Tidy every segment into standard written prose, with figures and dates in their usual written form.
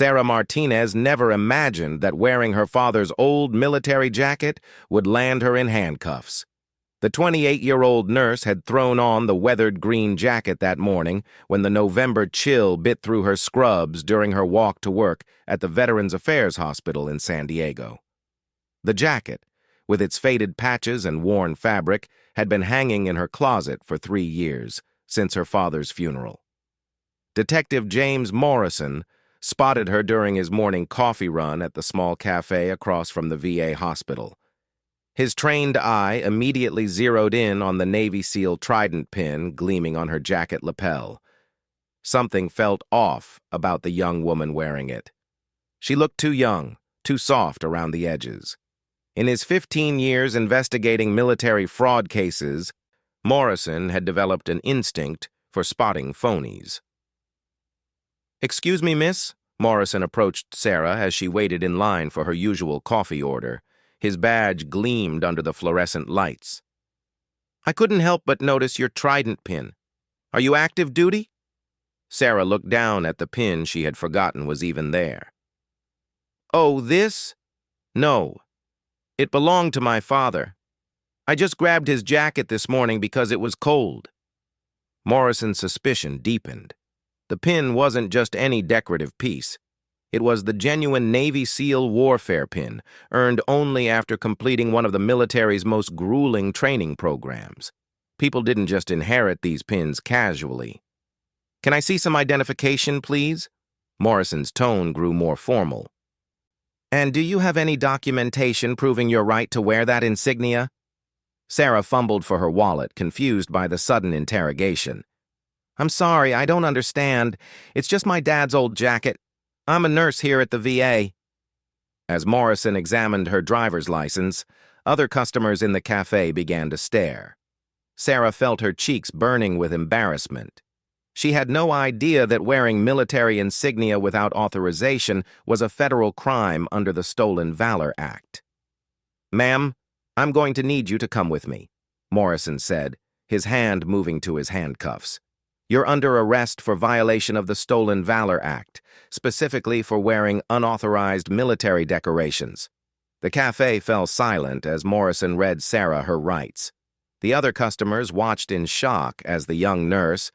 Sarah Martinez never imagined that wearing her father's old military jacket would land her in handcuffs. The 28-year-old nurse had thrown on the weathered green jacket that morning when the November chill bit through her scrubs during her walk to work at the Veterans Affairs Hospital in San Diego. The jacket, with its faded patches and worn fabric, had been hanging in her closet for 3 years, since her father's funeral. Detective James Morrison spotted her during his morning coffee run at the small cafe across from the VA hospital. His trained eye immediately zeroed in on the Navy SEAL trident pin gleaming on her jacket lapel. Something felt off about the young woman wearing it. She looked too young, too soft around the edges. In his 15 years investigating military fraud cases, Morrison had developed an instinct for spotting phonies. "Excuse me, miss?" Morrison approached Sarah as she waited in line for her usual coffee order. His badge gleamed under the fluorescent lights. "I couldn't help but notice your trident pin. Are you active duty?" Sarah looked down at the pin she had forgotten was even there. "Oh, this? No. It belonged to my father. I just grabbed his jacket this morning because it was cold." Morrison's suspicion deepened. The pin wasn't just any decorative piece. It was the genuine Navy SEAL warfare pin, earned only after completing one of the military's most grueling training programs. People didn't just inherit these pins casually. "Can I see some identification, please?" Morrison's tone grew more formal. "And do you have any documentation proving your right to wear that insignia?" Sarah fumbled for her wallet, confused by the sudden interrogation. "I'm sorry, I don't understand. It's just my dad's old jacket. I'm a nurse here at the VA." As Morrison examined her driver's license, other customers in the cafe began to stare. Sarah felt her cheeks burning with embarrassment. She had no idea that wearing military insignia without authorization was a federal crime under the Stolen Valor Act. "Ma'am, I'm going to need you to come with me," Morrison said, his hand moving to his handcuffs. "You're under arrest for violation of the Stolen Valor Act, specifically for wearing unauthorized military decorations." The cafe fell silent as Morrison read Sarah her rights. The other customers watched in shock as the young nurse,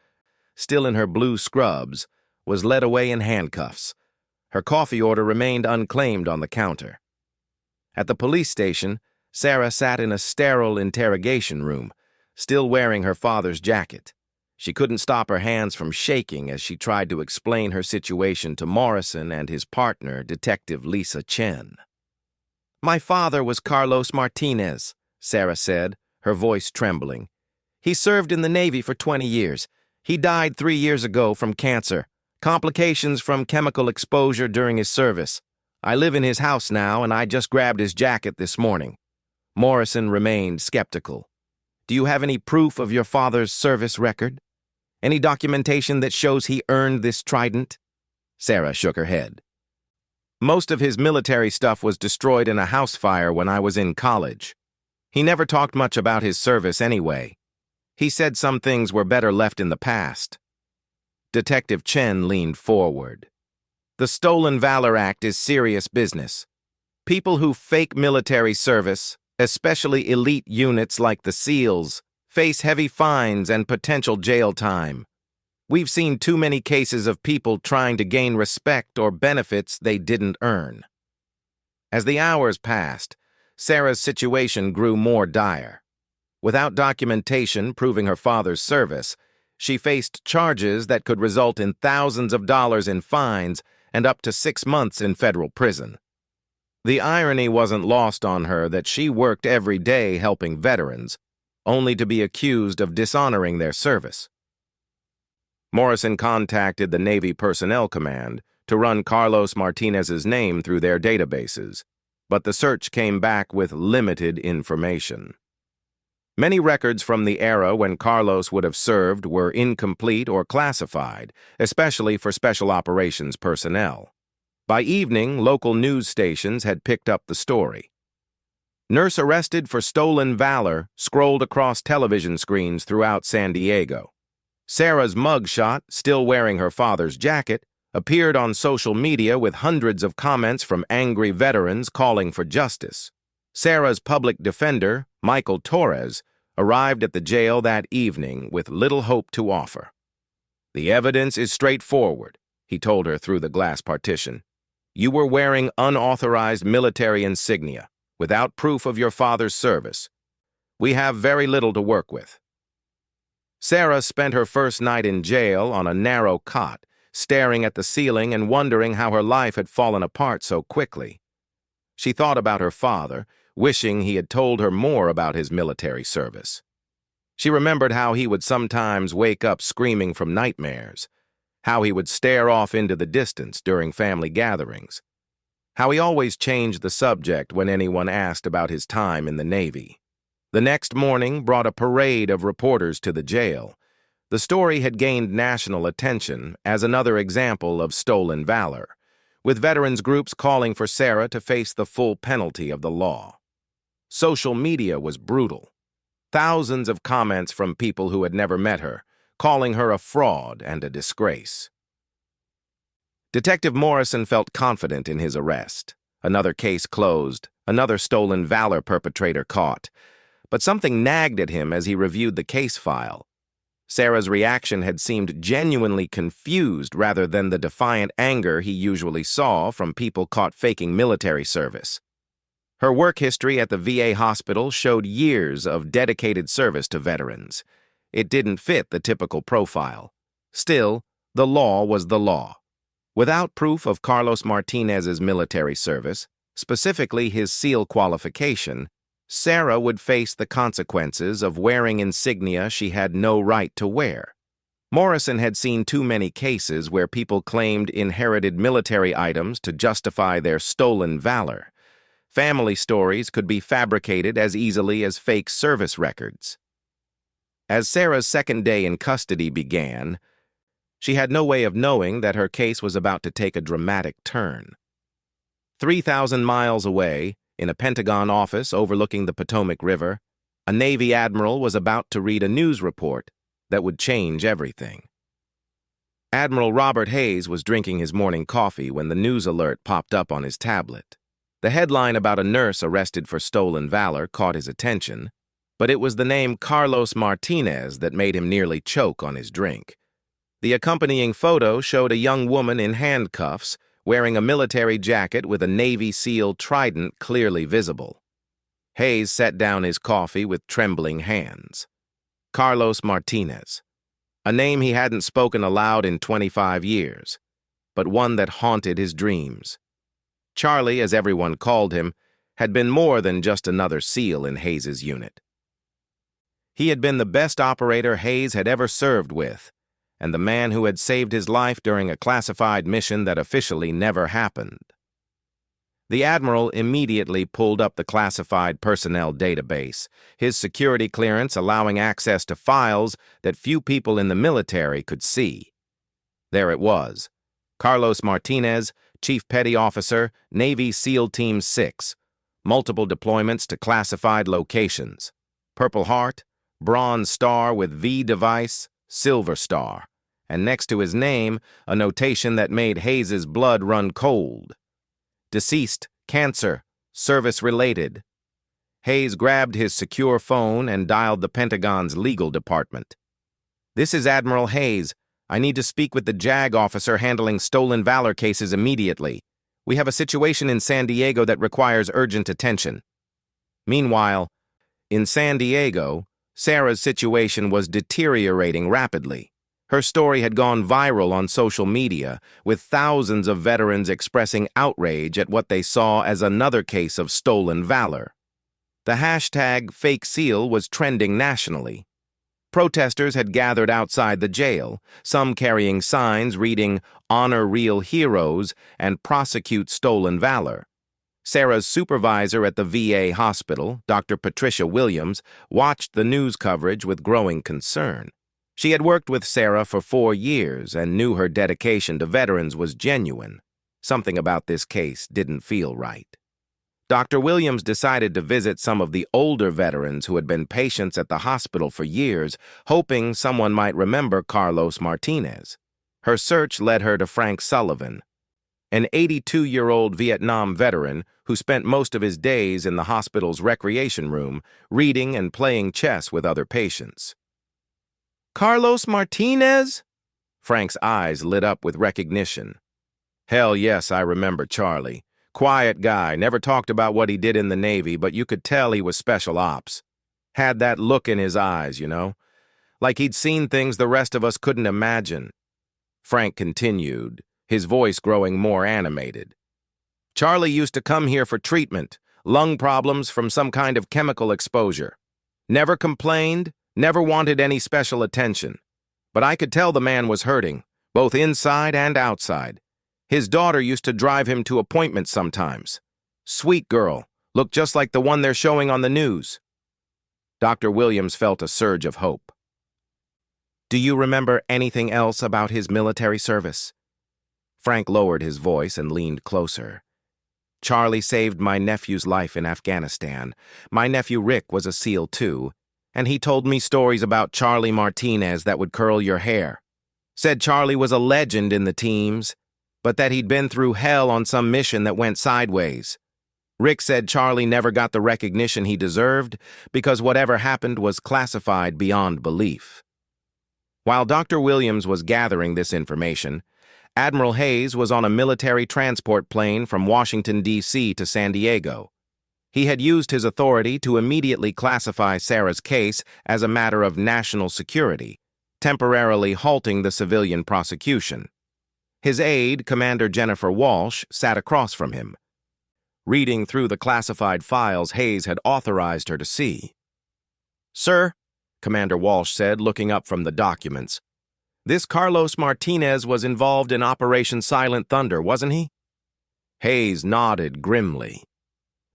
still in her blue scrubs, was led away in handcuffs. Her coffee order remained unclaimed on the counter. At the police station, Sarah sat in a sterile interrogation room, still wearing her father's jacket. She couldn't stop her hands from shaking as she tried to explain her situation to Morrison and his partner, Detective Lisa Chen. "My father was Carlos Martinez," Sarah said, her voice trembling. "He served in the Navy for 20 years. He died 3 years ago from cancer, complications from chemical exposure during his service. I live in his house now, and I just grabbed his jacket this morning." Morrison remained skeptical. "Do you have any proof of your father's service record? Any documentation that shows he earned this trident?" Sarah shook her head. "Most of his military stuff was destroyed in a house fire when I was in college. He never talked much about his service anyway. He said some things were better left in the past." Detective Chen leaned forward. "The Stolen Valor Act is serious business. People who fake military service, especially elite units like the SEALs, face heavy fines and potential jail time. We've seen too many cases of people trying to gain respect or benefits they didn't earn." As the hours passed, Sarah's situation grew more dire. Without documentation proving her father's service, she faced charges that could result in thousands of dollars in fines and up to 6 months in federal prison. The irony wasn't lost on her that she worked every day helping veterans, only to be accused of dishonoring their service. Morrison contacted the Navy Personnel Command to run Carlos Martinez's name through their databases, but the search came back with limited information. Many records from the era when Carlos would have served were incomplete or classified, especially for special operations personnel. By evening, local news stations had picked up the story. "Nurse arrested for stolen valor" scrolled across television screens throughout San Diego. Sarah's mugshot, still wearing her father's jacket, appeared on social media with hundreds of comments from angry veterans calling for justice. Sarah's public defender, Michael Torres, arrived at the jail that evening with little hope to offer. "The evidence is straightforward," he told her through the glass partition. "You were wearing unauthorized military insignia, without proof of your father's service. We have very little to work with." Sarah spent her first night in jail on a narrow cot, staring at the ceiling and wondering how her life had fallen apart so quickly. She thought about her father, wishing he had told her more about his military service. She remembered how he would sometimes wake up screaming from nightmares, how he would stare off into the distance during family gatherings, how he always changed the subject when anyone asked about his time in the Navy. The next morning brought a parade of reporters to the jail. The story had gained national attention as another example of stolen valor, with veterans groups calling for Sarah to face the full penalty of the law. Social media was brutal. Thousands of comments from people who had never met her, calling her a fraud and a disgrace. Detective Morrison felt confident in his arrest. Another case closed, another stolen valor perpetrator caught. But something nagged at him as he reviewed the case file. Sarah's reaction had seemed genuinely confused rather than the defiant anger he usually saw from people caught faking military service. Her work history at the VA hospital showed years of dedicated service to veterans. It didn't fit the typical profile. Still, the law was the law. Without proof of Carlos Martinez's military service, specifically his SEAL qualification, Sarah would face the consequences of wearing insignia she had no right to wear. Morrison had seen too many cases where people claimed inherited military items to justify their stolen valor. Family stories could be fabricated as easily as fake service records. As Sarah's second day in custody began, she had no way of knowing that her case was about to take a dramatic turn. 3,000 miles away, in a Pentagon office overlooking the Potomac River, a Navy admiral was about to read a news report that would change everything. Admiral Robert Hayes was drinking his morning coffee when the news alert popped up on his tablet. The headline about a nurse arrested for stolen valor caught his attention, but it was the name Carlos Martinez that made him nearly choke on his drink. The accompanying photo showed a young woman in handcuffs, wearing a military jacket with a Navy SEAL trident clearly visible. Hayes set down his coffee with trembling hands. Carlos Martinez, a name he hadn't spoken aloud in 25 years, but one that haunted his dreams. Charlie, as everyone called him, had been more than just another SEAL in Hayes's unit. He had been the best operator Hayes had ever served with, and the man who had saved his life during a classified mission that officially never happened. The Admiral immediately pulled up the classified personnel database, his security clearance allowing access to files that few people in the military could see. There it was. Carlos Martinez, Chief Petty Officer, Navy SEAL Team 6. Multiple deployments to classified locations. Purple Heart, Bronze Star with V device, Silver Star. And next to his name, a notation that made Hayes's blood run cold. Deceased, cancer, service-related. Hayes grabbed his secure phone and dialed the Pentagon's legal department. "This is Admiral Hayes. I need to speak with the JAG officer handling stolen valor cases immediately. We have a situation in San Diego that requires urgent attention." Meanwhile, in San Diego, Sarah's situation was deteriorating rapidly. Her story had gone viral on social media, with thousands of veterans expressing outrage at what they saw as another case of stolen valor. The hashtag #FakeSeal was trending nationally. Protesters had gathered outside the jail, some carrying signs reading "Honor Real Heroes" and "Prosecute Stolen Valor." Sarah's supervisor at the VA hospital, Dr. Patricia Williams, watched the news coverage with growing concern. She had worked with Sarah for 4 years and knew her dedication to veterans was genuine. Something about this case didn't feel right. Dr. Williams decided to visit some of the older veterans who had been patients at the hospital for years, hoping someone might remember Carlos Martinez. Her search led her to Frank Sullivan, an 82-year-old Vietnam veteran who spent most of his days in the hospital's recreation room, reading and playing chess with other patients. "Carlos Martinez?" Frank's eyes lit up with recognition. "Hell yes, I remember Charlie. Quiet guy, never talked about what he did in the Navy, but you could tell he was special ops. Had that look in his eyes, you know? Like he'd seen things the rest of us couldn't imagine." Frank continued, his voice growing more animated. "Charlie used to come here for treatment, lung problems from some kind of chemical exposure. Never complained, never wanted any special attention. But I could tell the man was hurting, both inside and outside. His daughter used to drive him to appointments sometimes. Sweet girl, looked just like the one they're showing on the news." Dr. Williams felt a surge of hope. "Do you remember anything else about his military service?" Frank lowered his voice and leaned closer. "Charlie saved my nephew's life in Afghanistan. My nephew Rick was a SEAL too, and he told me stories about Charlie Martinez that would curl your hair. Said Charlie was a legend in the teams, but that he'd been through hell on some mission that went sideways. Rick said Charlie never got the recognition he deserved because whatever happened was classified beyond belief." While Dr. Williams was gathering this information, Admiral Hayes was on a military transport plane from Washington, D.C. to San Diego. He had used his authority to immediately classify Sarah's case as a matter of national security, temporarily halting the civilian prosecution. His aide, Commander Jennifer Walsh, sat across from him, reading through the classified files Hayes had authorized her to see. "Sir," Commander Walsh said, looking up from the documents, "this Carlos Martinez was involved in Operation Silent Thunder, wasn't he?" Hayes nodded grimly.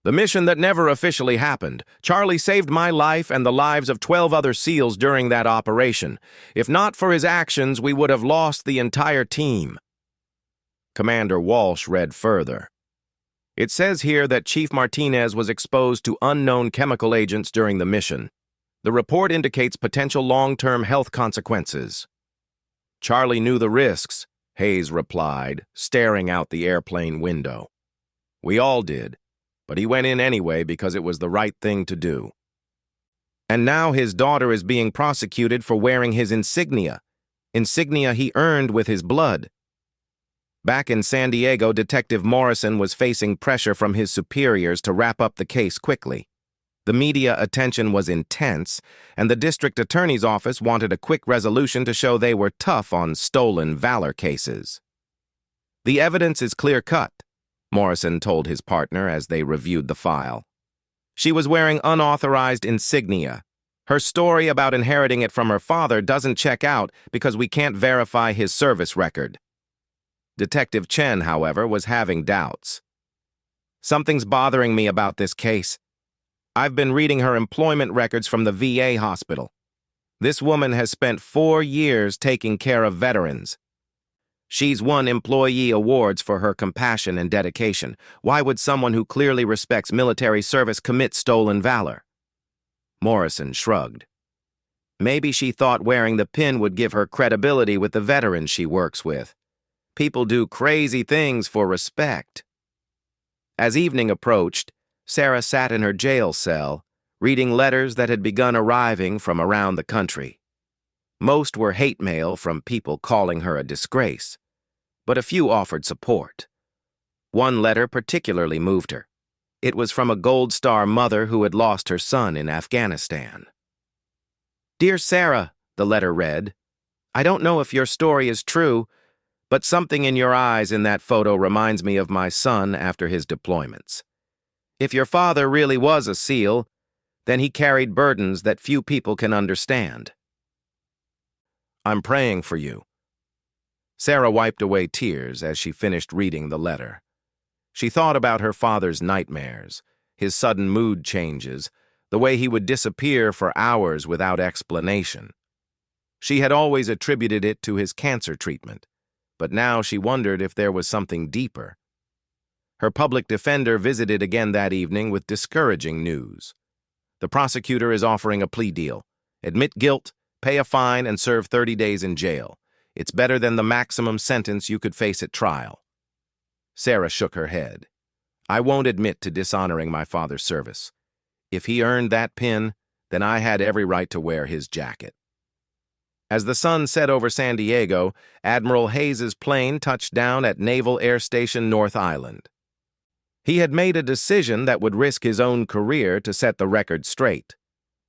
"The mission that never officially happened. Charlie saved my life and the lives of 12 other SEALs during that operation. If not for his actions, we would have lost the entire team." Commander Walsh read further. "It says here that Chief Martinez was exposed to unknown chemical agents during the mission. The report indicates potential long-term health consequences." "Charlie knew the risks," Hayes replied, staring out the airplane window. "We all did, but he went in anyway because it was the right thing to do. And now his daughter is being prosecuted for wearing his insignia he earned with his blood." Back in San Diego, Detective Morrison was facing pressure from his superiors to wrap up the case quickly. The media attention was intense, and the district attorney's office wanted a quick resolution to show they were tough on stolen valor cases. "The evidence is clear-cut," Morrison told his partner as they reviewed the file. "She was wearing unauthorized insignia. Her story about inheriting it from her father doesn't check out because we can't verify his service record." Detective Chen, however, was having doubts. "Something's bothering me about this case. I've been reading her employment records from the VA hospital. This woman has spent 4 years taking care of veterans. She's won employee awards for her compassion and dedication. Why would someone who clearly respects military service commit stolen valor?" Morrison shrugged. "Maybe she thought wearing the pin would give her credibility with the veterans she works with. People do crazy things for respect." As evening approached, Sarah sat in her jail cell, reading letters that had begun arriving from around the country. Most were hate mail from people calling her a disgrace, but a few offered support. One letter particularly moved her. It was from a Gold Star mother who had lost her son in Afghanistan. "Dear Sarah," the letter read, "I don't know if your story is true, but something in your eyes in that photo reminds me of my son after his deployments. If your father really was a SEAL, then he carried burdens that few people can understand. I'm praying for you." Sarah wiped away tears as she finished reading the letter. She thought about her father's nightmares, his sudden mood changes, the way he would disappear for hours without explanation. She had always attributed it to his cancer treatment, but now she wondered if there was something deeper. Her public defender visited again that evening with discouraging news. The prosecutor is offering a plea deal. Admit guilt, pay a fine, and serve 30 days in jail. It's better than the maximum sentence you could face at trial." Sarah shook her head. "I won't admit to dishonoring my father's service. If he earned that pin, then I had every right to wear his jacket." As the sun set over San Diego, Admiral Hayes's plane touched down at Naval Air Station North Island. He had made a decision that would risk his own career to set the record straight.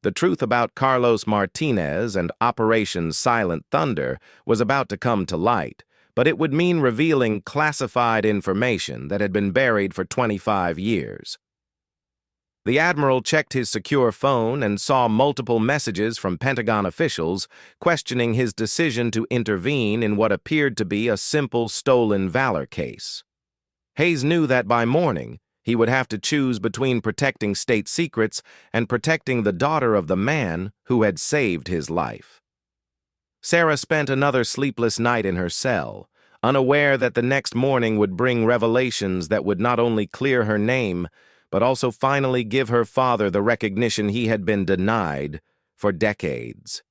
The truth about Carlos Martinez and Operation Silent Thunder was about to come to light, but it would mean revealing classified information that had been buried for 25 years. The Admiral checked his secure phone and saw multiple messages from Pentagon officials questioning his decision to intervene in what appeared to be a simple stolen valor case. Hayes knew that by morning, he would have to choose between protecting state secrets and protecting the daughter of the man who had saved his life. Sarah spent another sleepless night in her cell, unaware that the next morning would bring revelations that would not only clear her name, but also finally give her father the recognition he had been denied for decades.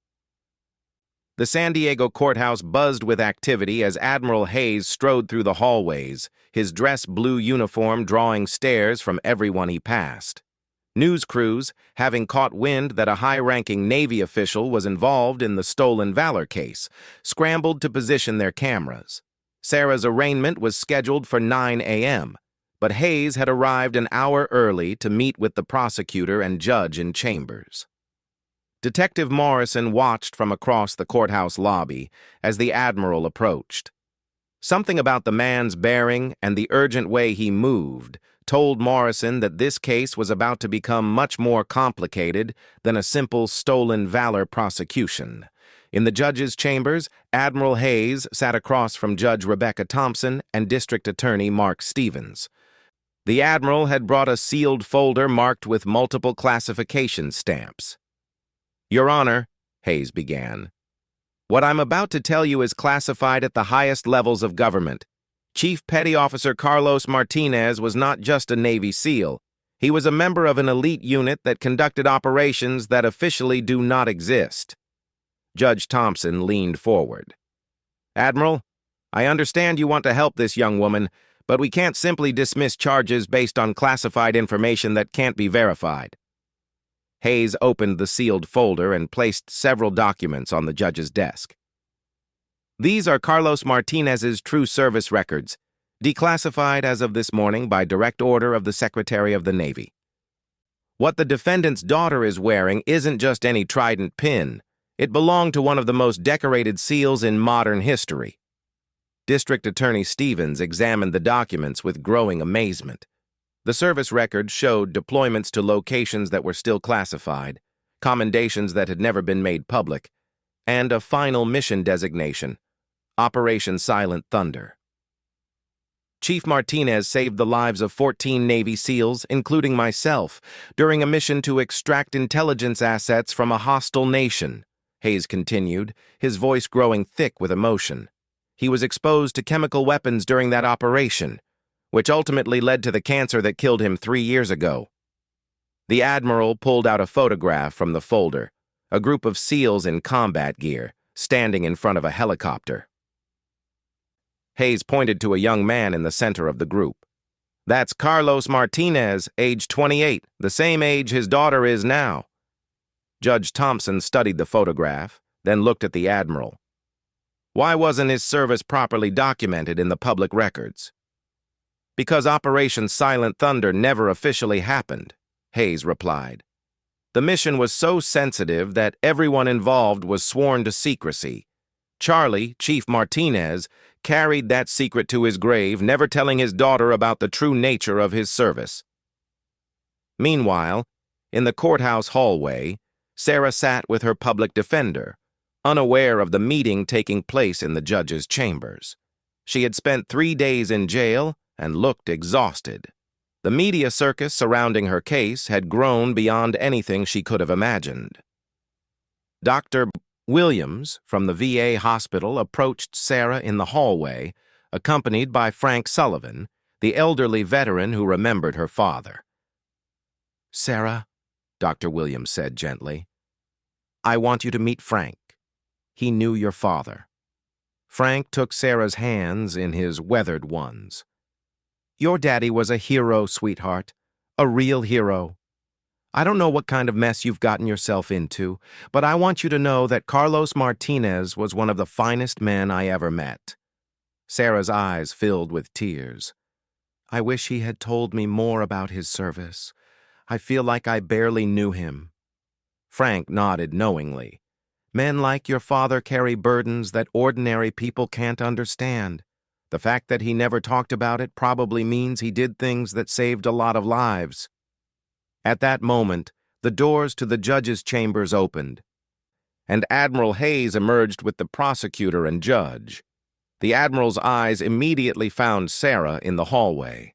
The San Diego courthouse buzzed with activity as Admiral Hayes strode through the hallways, his dress blue uniform drawing stares from everyone he passed. News crews, having caught wind that a high-ranking Navy official was involved in the stolen valor case, scrambled to position their cameras. Sarah's arraignment was scheduled for 9 a.m., but Hayes had arrived an hour early to meet with the prosecutor and judge in chambers. Detective Morrison watched from across the courthouse lobby as the Admiral approached. Something about the man's bearing and the urgent way he moved told Morrison that this case was about to become much more complicated than a simple stolen valor prosecution. In the judge's chambers, Admiral Hayes sat across from Judge Rebecca Thompson and District Attorney Mark Stevens. The Admiral had brought a sealed folder marked with multiple classification stamps. "Your Honor," Hayes began, "what I'm about to tell you is classified at the highest levels of government. Chief Petty Officer Carlos Martinez was not just a Navy SEAL. He was a member of an elite unit that conducted operations that officially do not exist." Judge Thompson leaned forward. "Admiral, I understand you want to help this young woman, but we can't simply dismiss charges based on classified information that can't be verified." Hayes opened the sealed folder and placed several documents on the judge's desk. "These are Carlos Martinez's true service records, declassified as of this morning by direct order of the Secretary of the Navy. What the defendant's daughter is wearing isn't just any trident pin. It belonged to one of the most decorated SEALs in modern history." District Attorney Stevens examined the documents with growing amazement. The service records showed deployments to locations that were still classified, commendations that had never been made public, and a final mission designation, Operation Silent Thunder. "Chief Martinez saved the lives of 14 Navy SEALs, including myself, during a mission to extract intelligence assets from a hostile nation," Hayes continued, his voice growing thick with emotion. "He was exposed to chemical weapons during that operation, which ultimately led to the cancer that killed him 3 years ago." The Admiral pulled out a photograph from the folder, a group of SEALs in combat gear, standing in front of a helicopter. Hayes pointed to a young man in the center of the group. "That's Carlos Martinez, age 28, the same age his daughter is now." Judge Thompson studied the photograph, then looked at the Admiral. "Why wasn't his service properly documented in the public records?" "Because Operation Silent Thunder never officially happened," Hayes replied. "The mission was so sensitive that everyone involved was sworn to secrecy. Charlie, Chief Martinez, carried that secret to his grave, never telling his daughter about the true nature of his service." Meanwhile, in the courthouse hallway, Sarah sat with her public defender, unaware of the meeting taking place in the judge's chambers. She had spent 3 days in jail and looked exhausted. The media circus surrounding her case had grown beyond anything she could have imagined. Dr. Williams from the VA hospital approached Sarah in the hallway, accompanied by Frank Sullivan, the elderly veteran who remembered her father. "Sarah," Dr. Williams said gently, "I want you to meet Frank. He knew your father." Frank took Sarah's hands in his weathered ones. "Your daddy was a hero, sweetheart. A real hero. I don't know what kind of mess you've gotten yourself into, but I want you to know that Carlos Martinez was one of the finest men I ever met." Sarah's eyes filled with tears. "I wish he had told me more about his service. I feel like I barely knew him." Frank nodded knowingly. "Men like your father carry burdens that ordinary people can't understand. The fact that he never talked about it probably means he did things that saved a lot of lives." At that moment, the doors to the judge's chambers opened, and Admiral Hayes emerged with the prosecutor and judge. The Admiral's eyes immediately found Sarah in the hallway.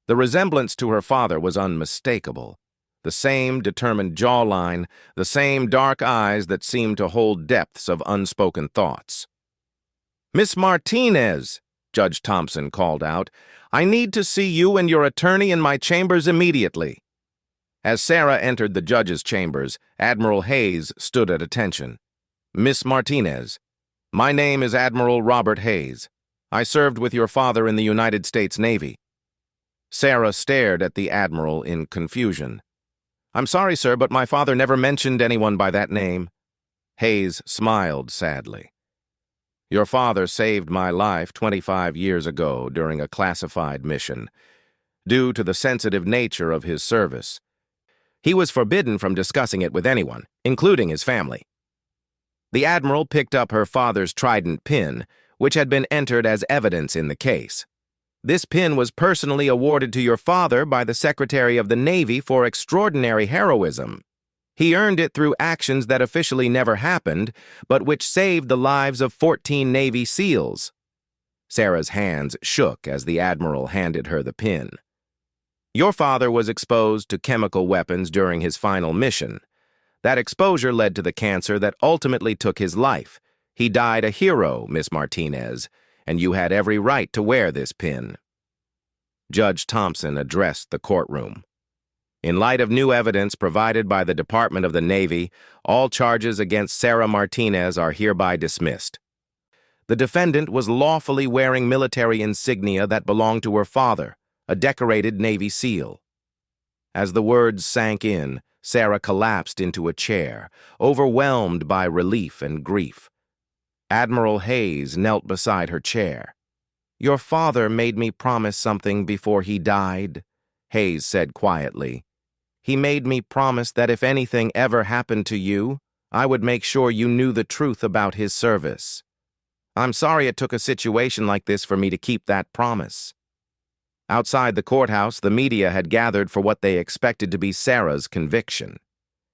The resemblance to her father was unmistakable. The same determined jawline, the same dark eyes that seemed to hold depths of unspoken thoughts. "Miss Martinez," Judge Thompson called out, "I need to see you and your attorney in my chambers immediately." As Sarah entered the judge's chambers, Admiral Hayes stood at attention. "Miss Martinez, my name is Admiral Robert Hayes. I served with your father in the United States Navy." Sarah stared at the Admiral in confusion. "I'm sorry, sir, but my father never mentioned anyone by that name." Hayes smiled sadly. "Your father saved my life 25 years ago during a classified mission. Due to the sensitive nature of his service, he was forbidden from discussing it with anyone, including his family." The Admiral picked up her father's trident pin, which had been entered as evidence in the case. "This pin was personally awarded to your father by the Secretary of the Navy for extraordinary heroism. He earned it through actions that officially never happened, but which saved the lives of 14 Navy SEALs." Sarah's hands shook as the Admiral handed her the pin. "Your father was exposed to chemical weapons during his final mission. That exposure led to the cancer that ultimately took his life. He died a hero, Miss Martinez, and you had every right to wear this pin." Judge Thompson addressed the courtroom. "In light of new evidence provided by the Department of the Navy, all charges against Sarah Martinez are hereby dismissed. The defendant was lawfully wearing military insignia that belonged to her father, a decorated Navy SEAL." As the words sank in, Sarah collapsed into a chair, overwhelmed by relief and grief. Admiral Hayes knelt beside her chair. "Your father made me promise something before he died," Hayes said quietly. "He made me promise that if anything ever happened to you, I would make sure you knew the truth about his service. I'm sorry it took a situation like this for me to keep that promise." Outside the courthouse, the media had gathered for what they expected to be Sarah's conviction.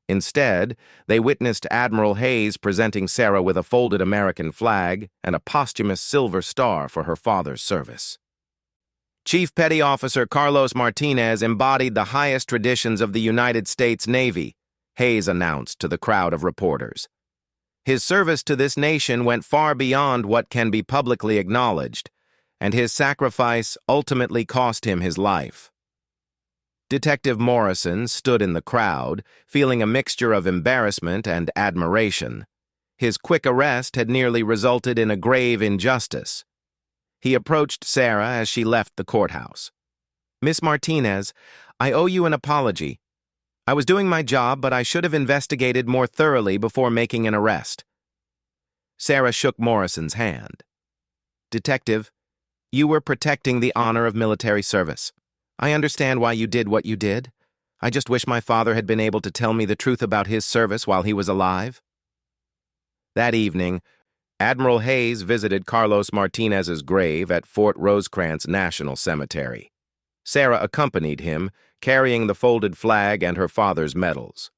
Instead, they witnessed Admiral Hayes presenting Sarah with a folded American flag and a posthumous silver star for her father's service. "Chief Petty Officer Carlos Martinez embodied the highest traditions of the United States Navy," Hayes announced to the crowd of reporters. "His service to this nation went far beyond what can be publicly acknowledged, and his sacrifice ultimately cost him his life." Detective Morrison stood in the crowd, feeling a mixture of embarrassment and admiration. His quick arrest had nearly resulted in a grave injustice. He approached Sarah as she left the courthouse. "Miss Martinez, I owe you an apology. I was doing my job, but I should have investigated more thoroughly before making an arrest." Sarah shook Morrison's hand. "Detective, you were protecting the honor of military service. I understand why you did what you did. I just wish my father had been able to tell me the truth about his service while he was alive." That evening, Admiral Hayes visited Carlos Martinez's grave at Fort Rosecrans National Cemetery. Sarah accompanied him, carrying the folded flag and her father's medals.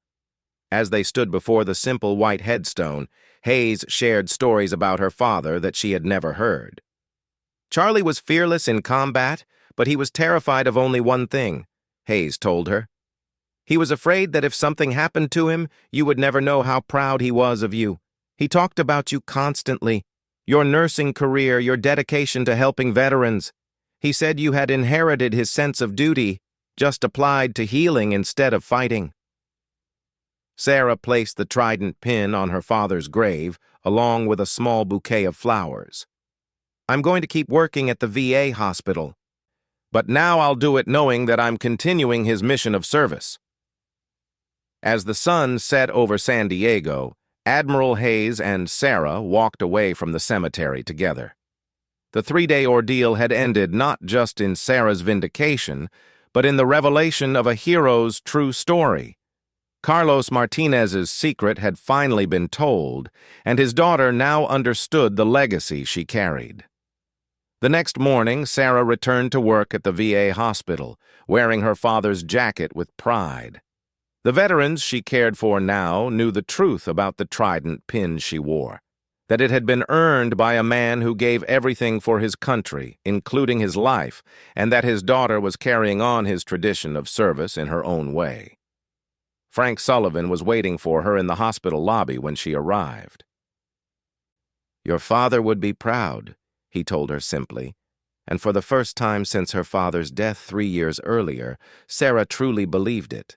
As they stood before the simple white headstone, Hayes shared stories about her father that she had never heard. "Charlie was fearless in combat, but he was terrified of only one thing," Hayes told her. "He was afraid that if something happened to him, you would never know how proud he was of you. He talked about you constantly, your nursing career, your dedication to helping veterans. He said you had inherited his sense of duty, just applied to healing instead of fighting." Sarah placed the trident pin on her father's grave, along with a small bouquet of flowers. I'm going to keep working at the VA hospital. But now I'll do it knowing that I'm continuing his mission of service. As the sun set over San Diego, Admiral Hayes and Sarah walked away from the cemetery together. The 3-day ordeal had ended not just in Sarah's vindication, but in the revelation of a hero's true story. Carlos Martinez's secret had finally been told, and his daughter now understood the legacy she carried. The next morning, Sarah returned to work at the VA hospital, wearing her father's jacket with pride. The veterans she cared for now knew the truth about the trident pin she wore, that it had been earned by a man who gave everything for his country, including his life, and that his daughter was carrying on his tradition of service in her own way. Frank Sullivan was waiting for her in the hospital lobby when she arrived. "Your father would be proud," he told her simply, and for the first time since her father's death 3 years earlier, Sarah truly believed it.